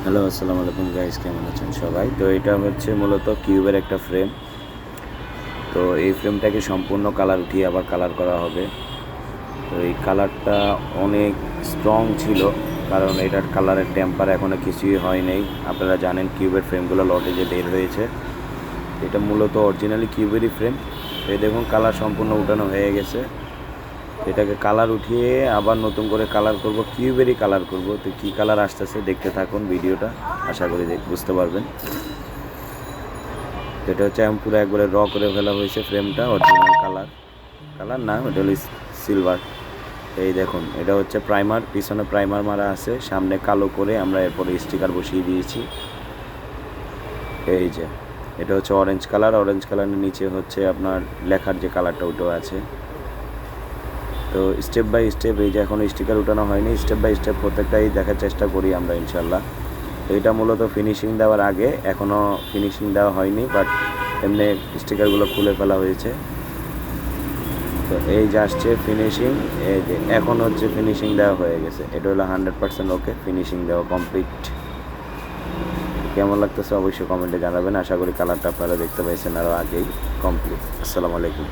Hello, আসসালামু আলাইকুম guys, কেমন আছেন সবাই? তো এটা হচ্ছে মূলত কিউবের একটা ফ্রেম। তো এই ফ্রেমটাকে সম্পূর্ণ কালার উঠিয়ে আবার কালার করা হবে। তো এই কালারটা অনেক স্ট্রং ছিল, কারণ এটার কালারের টেম্পার এখনও কিছুই হয় নাই। আপনারা জানেন কিউবের ফ্রেমগুলো লটে যে বের হয়েছে, এটা মূলত অরিজিনালি কিউবেরই ফ্রেম। এই দেখুন কালার সম্পূর্ণ উঠানো হয়ে গেছে। এটাকে কালার উঠিয়ে আবার নতুন করে কালার করব, কিউবেরই কালার করব। তো কী কালার আসতেছে দেখতে থাকুন ভিডিওটা, আশা করি বুঝতে পারবেন। এটা হচ্ছে আমি পুরো একবারে র করে ফেলা হয়েছে ফ্রেমটা, অরিজিনাল কালার না, এটা হলো সিলভার। এই দেখুন এটা হচ্ছে প্রাইমার, পিছনে প্রাইমার মারা আছে, সামনে কালো করে আমরা এরপরে স্টিকার বসিয়ে দিয়েছি। এই যে এটা হচ্ছে অরেঞ্জ কালারের নিচে হচ্ছে আপনার লেখার যে কালারটা ওটাও আছে। তো স্টেপ বাই স্টেপ, এই যে এখনও স্টিকার উঠানো হয়নি, স্টেপ বাই স্টেপ প্রত্যেকটাই দেখার চেষ্টা করি আমরা ইনশাল্লাহ। তো এটা মূলত ফিনিশিং দেওয়ার আগে, এখনও ফিনিশিং দেওয়া হয়নি, বাট এমনি স্টিকারগুলো খুলে ফেলা হয়েছে। তো এই যে আসছে ফিনিশিং, এই যে এখন হচ্ছে ফিনিশিং দেওয়া হয়ে গেছে। এটা হলো 100% ওকে, ফিনিশিং দেওয়া কমপ্লিট। কেমন লাগতেছে অবশ্যই কমেন্টে জানাবেন। আশা করি কালারটা আপনারা দেখতে পাইছেন আরও আগেই কমপ্লিট। আসসালামু আলাইকুম।